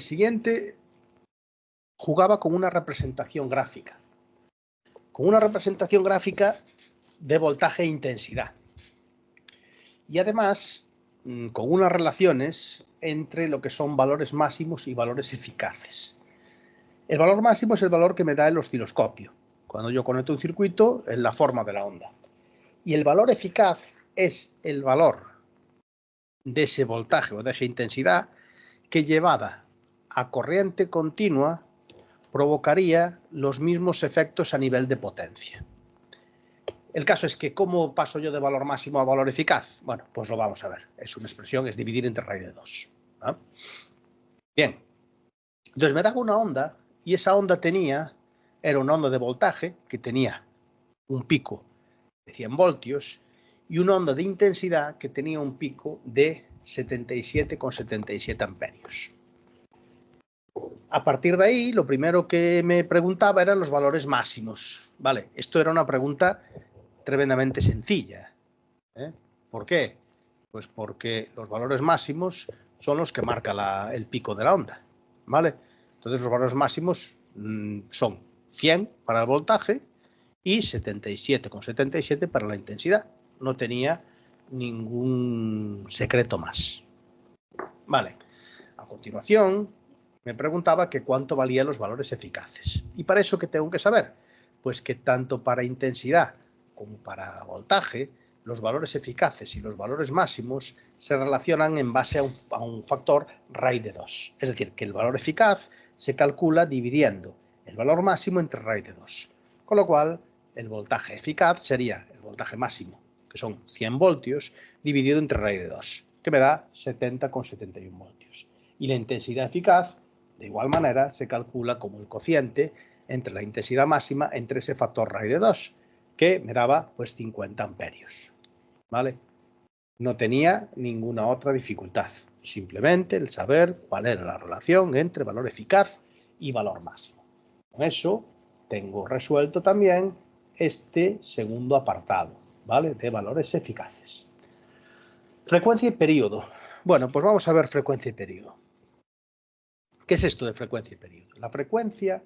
siguiente jugaba con una representación gráfica. Con una representación gráfica de voltaje e intensidad. Y además, con unas relaciones entre lo que son valores máximos y valores eficaces. El valor máximo es el valor que me da el osciloscopio. Cuando yo conecto un circuito, en la forma de la onda. Y el valor eficaz es el valor de ese voltaje o de esa intensidad que llevada a corriente continua provocaría los mismos efectos a nivel de potencia. El caso es que, ¿cómo paso yo de valor máximo a valor eficaz? Bueno, pues lo vamos a ver. Es una expresión, es dividir entre raíz de 2. ¿No? Bien. Entonces me daba una onda y esa onda era una onda de voltaje que tenía un pico de 100 voltios y una onda de intensidad que tenía un pico de 77,77 amperios. A partir de ahí, lo primero que me preguntaba eran los valores máximos. Vale, esto era una pregunta tremendamente sencilla. ¿Por qué? Pues porque los valores máximos son los que marca el pico de la onda. ¿Vale? Entonces los valores máximos son 100 para el voltaje y 77,77 para la intensidad. No tenía ningún secreto más. Vale. A continuación, me preguntaba que cuánto valían los valores eficaces. ¿Y para eso qué tengo que saber? Pues que tanto para intensidad como para voltaje, los valores eficaces y los valores máximos se relacionan en base a un factor raíz de 2. Es decir, que el valor eficaz se calcula dividiendo el valor máximo entre raíz de 2. Con lo cual, el voltaje eficaz sería el voltaje máximo, que son 100 voltios, dividido entre raíz de 2, que me da 70,71 voltios. Y la intensidad eficaz, de igual manera, se calcula como el cociente entre la intensidad máxima entre ese factor raíz de 2, que me daba pues 50 amperios. ¿Vale? No tenía ninguna otra dificultad, simplemente el saber cuál era la relación entre valor eficaz y valor máximo. Con eso tengo resuelto también este segundo apartado, ¿vale? De valores eficaces. Frecuencia y periodo. Bueno, pues vamos a ver frecuencia y periodo. ¿Qué es esto de frecuencia y periodo? La frecuencia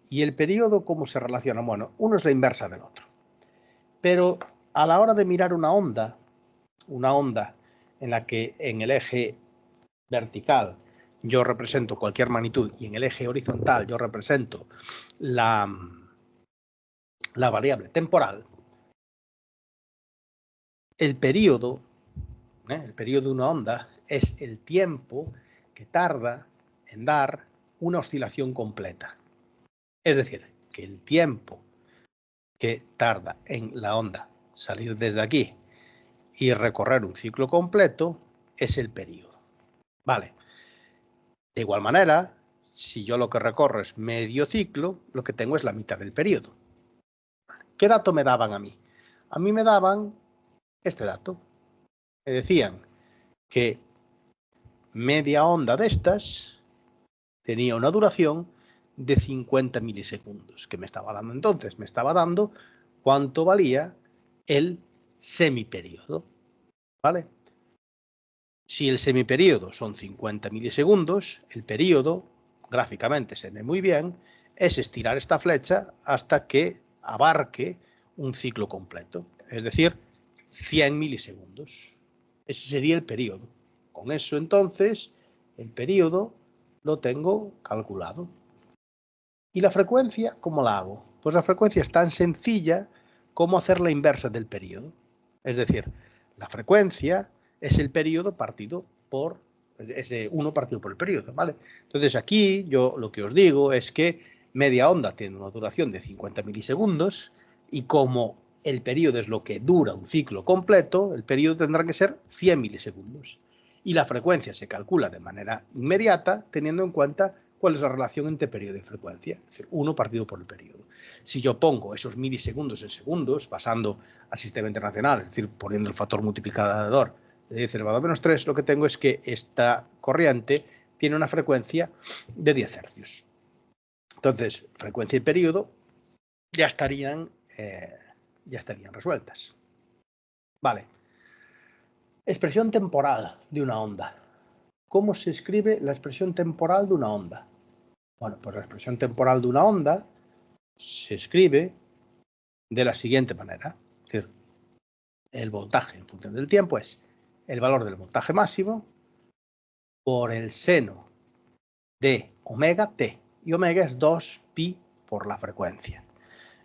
y el periodo, ¿cómo se relacionan? Bueno, uno es la inversa del otro. Pero a la hora de mirar una onda en la que en el eje vertical yo represento cualquier magnitud y en el eje horizontal yo represento la variable temporal, el periodo de una onda es el tiempo que tarda en dar una oscilación completa. Es decir, que el tiempo que tarda en la onda salir desde aquí y recorrer un ciclo completo es el periodo. Vale. De igual manera, si yo lo que recorro es medio ciclo, lo que tengo es la mitad del periodo. ¿Qué dato me daban a mí? A mí me daban este dato. Me decían que media onda de estas tenía una duración de 50 milisegundos. ¿Qué me estaba dando entonces? Me estaba dando cuánto valía el semiperiodo. ¿Vale? Si el semiperiodo son 50 milisegundos, el periodo, gráficamente se ve muy bien, es estirar esta flecha hasta que abarque un ciclo completo, es decir, 100 milisegundos. Ese sería el periodo. Con eso, entonces, el periodo lo tengo calculado. ¿Y la frecuencia cómo la hago? Pues la frecuencia es tan sencilla como hacer la inversa del periodo. Es decir, la frecuencia es el periodo partido por ese 1 partido por el periodo, ¿vale? Entonces aquí yo lo que os digo es que media onda tiene una duración de 50 milisegundos y como el periodo es lo que dura un ciclo completo, el periodo tendrá que ser 100 milisegundos. Y la frecuencia se calcula de manera inmediata teniendo en cuenta cuál es la relación entre periodo y frecuencia, es decir, 1 partido por el periodo. Si yo pongo esos milisegundos en segundos, pasando al sistema internacional, es decir, poniendo el factor multiplicador de 10 elevado a menos 3, lo que tengo es que esta corriente tiene una frecuencia de 10 hercios. Entonces, frecuencia y periodo ya estarían resueltas. Vale. Expresión temporal de una onda. ¿cómo se escribe la expresión temporal de una onda? Bueno, pues la expresión temporal de una onda se escribe de la siguiente manera. Es decir, el voltaje en función del tiempo es el valor del voltaje máximo por el seno de omega t. Y omega es 2pi por la frecuencia.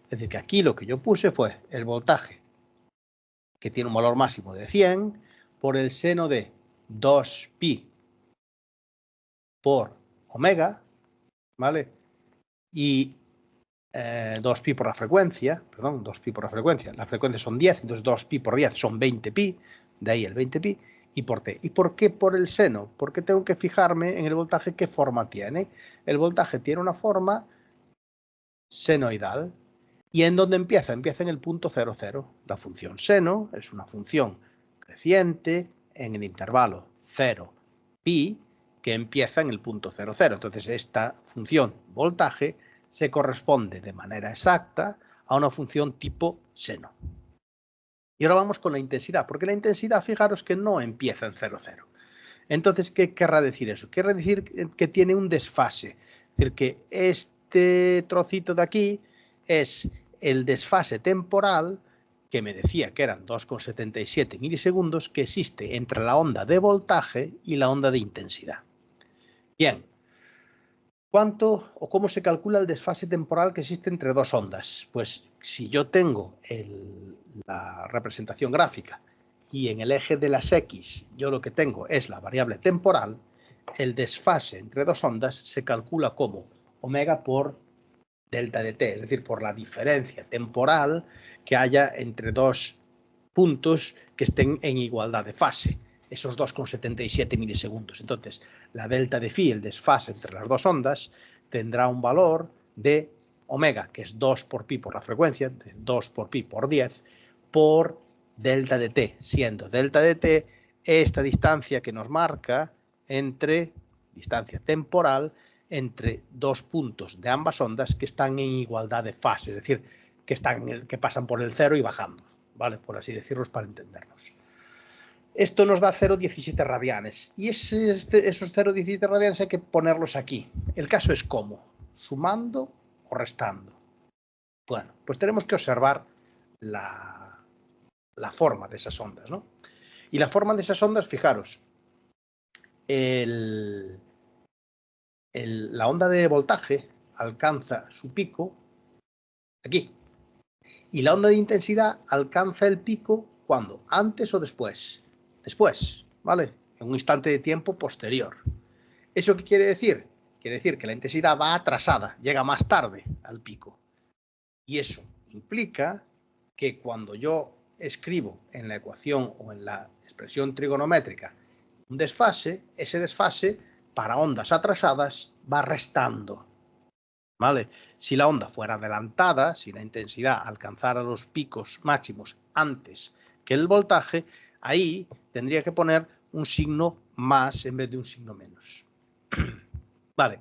Es decir, que aquí lo que yo puse fue el voltaje que tiene un valor máximo de 100 por el seno de 2pi por omega, ¿vale? Y 2pi por la frecuencia, perdón, 2pi por la frecuencia. La frecuencia son 10, entonces 2pi por 10 son 20pi, de ahí el 20pi, y por t. ¿Y por qué por el seno? Porque tengo que fijarme en el voltaje qué forma tiene. El voltaje tiene una forma senoidal. ¿Y en dónde empieza? Empieza en el punto 0, 0. La función seno es una función creciente en el intervalo 0, pi, que empieza en el punto 0, 0. Entonces esta función voltaje se corresponde de manera exacta a una función tipo seno. Y ahora vamos con la intensidad, porque la intensidad, fijaros que no empieza en 0, 0. Entonces, ¿qué querrá decir eso? Querrá decir que tiene un desfase. Es decir, que este trocito de aquí es el desfase temporal que me decía que eran 2,77 milisegundos que existe entre la onda de voltaje y la onda de intensidad. Bien, ¿cuánto o cómo se calcula el desfase temporal que existe entre dos ondas? Pues si yo tengo la representación gráfica y en el eje de las X yo lo que tengo es la variable temporal, el desfase entre dos ondas se calcula como omega por delta de t, es decir, por la diferencia temporal que haya entre dos puntos que estén en igualdad de fase, esos 2,77 milisegundos. Entonces, la delta de phi, el desfase entre las dos ondas, tendrá un valor de omega, que es 2 por pi por la frecuencia, 2 por pi por 10, por delta de t, siendo delta de t esta distancia que nos marca entre, distancia temporal, entre dos puntos de ambas ondas que están en igualdad de fase, es decir, que pasan por el cero y bajando, ¿vale? Por así decirlo, para entendernos. Esto nos da 0,17 radianes y esos 0,17 radianes hay que ponerlos aquí. El caso es cómo, sumando o restando. Bueno, pues tenemos que observar la forma de esas ondas, ¿no? Y la forma de esas ondas, fijaros, la onda de voltaje alcanza su pico aquí. Y la onda de intensidad alcanza el pico ¿cuándo? ¿Antes o después? Después, ¿vale? En un instante de tiempo posterior. ¿Eso qué quiere decir? Quiere decir que la intensidad va atrasada, llega más tarde al pico. Y eso implica que cuando yo escribo en la ecuación o en la expresión trigonométrica un desfase, ese desfase para ondas atrasadas va restando. ¿Vale? Si la onda fuera adelantada, si la intensidad alcanzara los picos máximos antes que el voltaje, ahí tendría que poner un signo más en vez de un signo menos. Vale.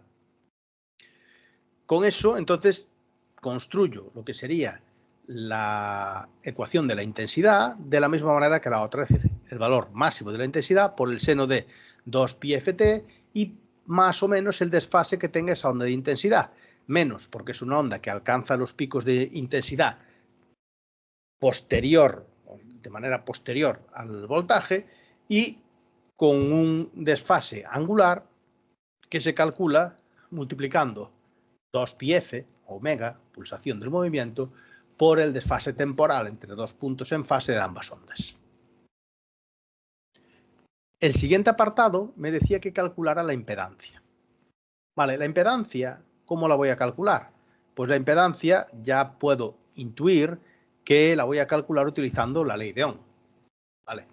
Con eso, entonces, construyo lo que sería la ecuación de la intensidad de la misma manera que la otra, es decir, el valor máximo de la intensidad por el seno de 2πft y más o menos el desfase que tenga esa onda de intensidad. Menos porque es una onda que alcanza los picos de intensidad posterior, de manera posterior al voltaje, y con un desfase angular que se calcula multiplicando 2πf, omega, pulsación del movimiento, por el desfase temporal entre dos puntos en fase de ambas ondas. El siguiente apartado me decía que calculara la impedancia. Vale, la impedancia, ¿cómo la voy a calcular? Pues la impedancia ya puedo intuir que la voy a calcular utilizando la ley de Ohm. Vale.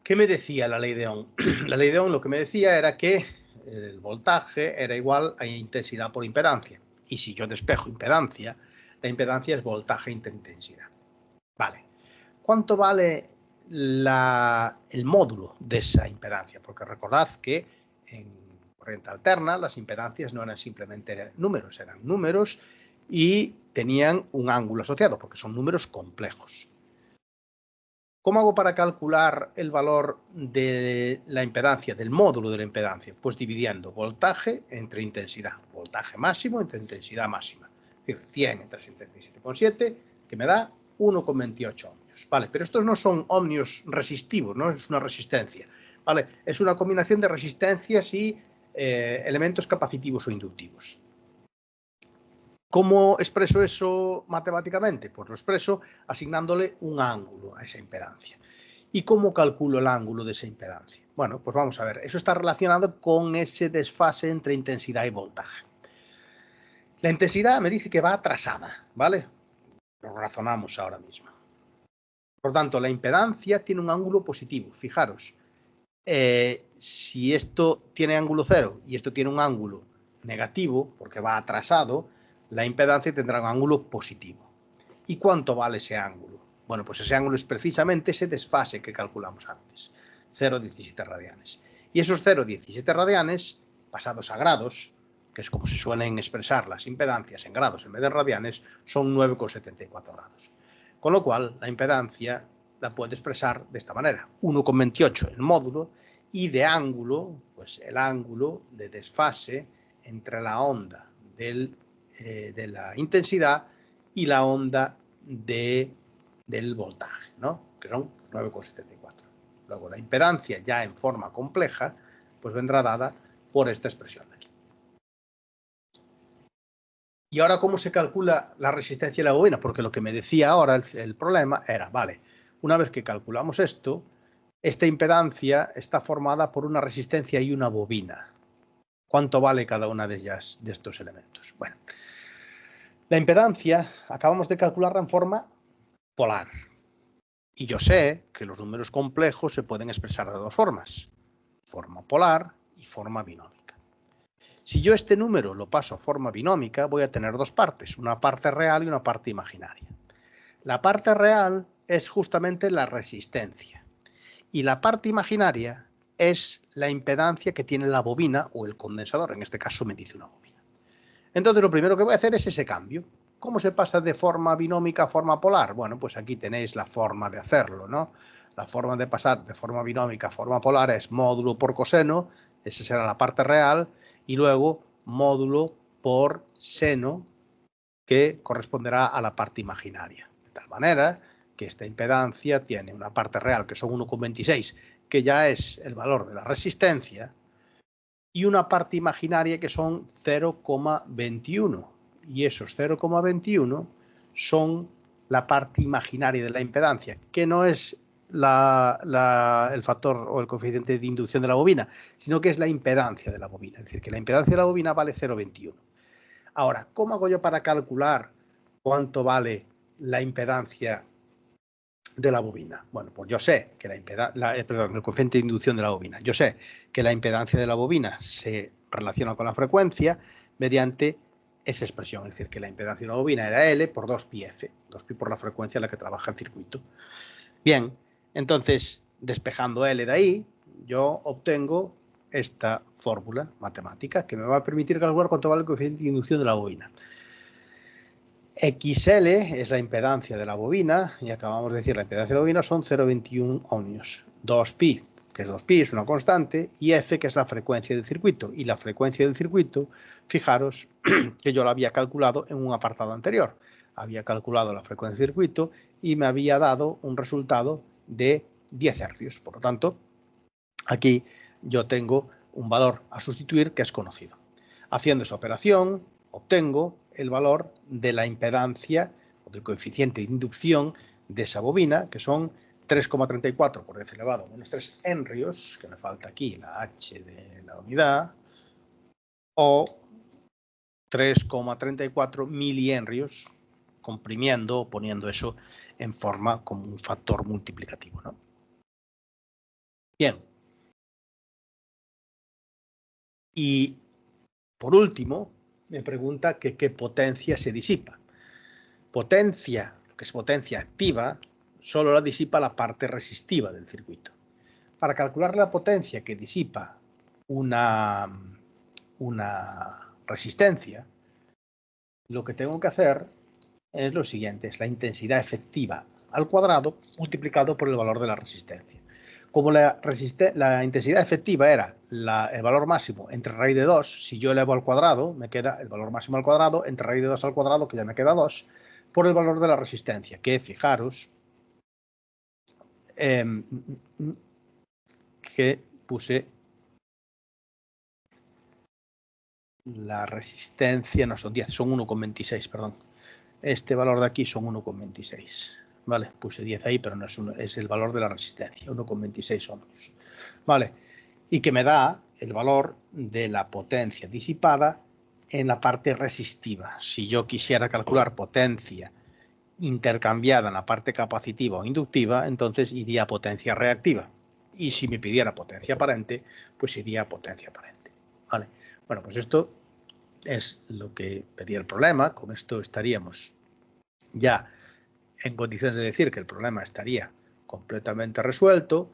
¿Qué me decía la ley de Ohm? La ley de Ohm lo que me decía era que el voltaje era igual a intensidad por impedancia. Y si yo despejo impedancia, la impedancia es voltaje entre intensidad. Vale. ¿Cuánto vale el módulo de esa impedancia? Porque recordad que en corriente alterna las impedancias no eran simplemente números, eran números y tenían un ángulo asociado, porque son números complejos. ¿Cómo hago para calcular el valor de la impedancia, del módulo de la impedancia? Pues dividiendo voltaje entre intensidad, voltaje máximo entre intensidad máxima. Es decir, 100 entre 77,7, que me da 1,28 ohmios. Vale, pero estos no son ohmios resistivos, no es una resistencia. Vale, es una combinación de resistencias y elementos capacitivos o inductivos. ¿Cómo expreso eso matemáticamente? Pues lo expreso asignándole un ángulo a esa impedancia. ¿Y cómo calculo el ángulo de esa impedancia? Bueno, pues vamos a ver. Eso está relacionado con ese desfase entre intensidad y voltaje. La intensidad me dice que va atrasada, ¿vale? Lo razonamos ahora mismo. Por tanto, la impedancia tiene un ángulo positivo. Fijaros, si esto tiene ángulo cero y esto tiene un ángulo negativo, porque va atrasado, la impedancia tendrá un ángulo positivo. ¿Y cuánto vale ese ángulo? Bueno, pues ese ángulo es precisamente ese desfase que calculamos antes, 0,17 radianes. Y esos 0,17 radianes, pasados a grados, que es como se suelen expresar las impedancias en grados en vez de en radianes, son 9,74 grados. Con lo cual, la impedancia la puede expresar de esta manera, 1,28 el módulo, y de ángulo, pues el ángulo de desfase entre la onda de la intensidad y la onda del voltaje, ¿no? Que son 9,74. Luego la impedancia ya en forma compleja pues vendrá dada por esta expresión de aquí. ¿Y ahora cómo se calcula la resistencia de la bobina? Porque lo que me decía ahora el problema era, vale, una vez que calculamos esto, esta impedancia está formada por una resistencia y una bobina. ¿Cuánto vale cada una de ellas, de estos elementos? Bueno, la impedancia acabamos de calcularla en forma polar. Y yo sé que los números complejos se pueden expresar de dos formas, forma polar y forma binómica. Si yo este número lo paso a forma binómica, voy a tener dos partes, una parte real y una parte imaginaria. La parte real es justamente la resistencia y la parte imaginaria es la impedancia que tiene la bobina o el condensador, en este caso me dice una bobina. Entonces lo primero que voy a hacer es ese cambio. ¿Cómo se pasa de forma binómica a forma polar? Bueno, pues aquí tenéis la forma de hacerlo, ¿no? La forma de pasar de forma binómica a forma polar es módulo por coseno, esa será la parte real, y luego módulo por seno, que corresponderá a la parte imaginaria. De tal manera que esta impedancia tiene una parte real, que son 1,26, que ya es el valor de la resistencia, y una parte imaginaria que son 0,21. Y esos 0,21 son la parte imaginaria de la impedancia, que no es el factor o el coeficiente de inducción de la bobina, sino que es la impedancia de la bobina. Es decir, que la impedancia de la bobina vale 0,21. Ahora, ¿cómo hago yo para calcular cuánto vale la impedancia de la bobina? Bueno, pues yo sé que el coeficiente de inducción de la bobina. Yo sé que la impedancia de la bobina se relaciona con la frecuencia mediante esa expresión, es decir, que la impedancia de la bobina era L por 2πf, 2π por la frecuencia en la que trabaja el circuito. Bien, entonces, despejando L de ahí, yo obtengo esta fórmula matemática que me va a permitir calcular cuánto vale el coeficiente de inducción de la bobina. XL es la impedancia de la bobina, y acabamos de decir la impedancia de la bobina son 0,21 ohmios. 2pi, que es 2pi, es una constante, y F, que es la frecuencia del circuito. Y la frecuencia del circuito, fijaros que yo la había calculado en un apartado anterior. Había calculado la frecuencia del circuito y me había dado un resultado de 10 hercios. Por lo tanto, aquí yo tengo un valor a sustituir que es conocido. Haciendo esa operación, obtengo el valor de la impedancia o del coeficiente de inducción de esa bobina, que son 3,34 por 10 elevado a menos 3 henrios, que me falta aquí la H de la unidad, o 3,34 milihenrios, comprimiendo o poniendo eso en forma como un factor multiplicativo, ¿no? Bien. Y por último, me pregunta que qué potencia se disipa. Potencia, lo que es potencia activa, solo la disipa la parte resistiva del circuito. Para calcular la potencia que disipa una resistencia, lo que tengo que hacer es lo siguiente, es la intensidad efectiva al cuadrado multiplicado por el valor de la resistencia. Como la intensidad efectiva era el valor máximo entre raíz de 2, si yo elevo al cuadrado, me queda el valor máximo al cuadrado, entre raíz de 2 al cuadrado, que ya me queda 2, por el valor de la resistencia, que fijaros que puse la resistencia, no son 10, son 1,26, perdón. Este valor de aquí son 1,26. Vale, puse 10 ahí, pero no es el valor de la resistencia, 1,26 ohmios. Vale, y que me da el valor de la potencia disipada en la parte resistiva. Si yo quisiera calcular potencia intercambiada en la parte capacitiva o inductiva, entonces iría a potencia reactiva. Y si me pidiera potencia aparente, pues iría a potencia aparente. Vale, bueno, pues esto es lo que pedía el problema. Con esto estaríamos ya en condiciones de decir que el problema estaría completamente resuelto.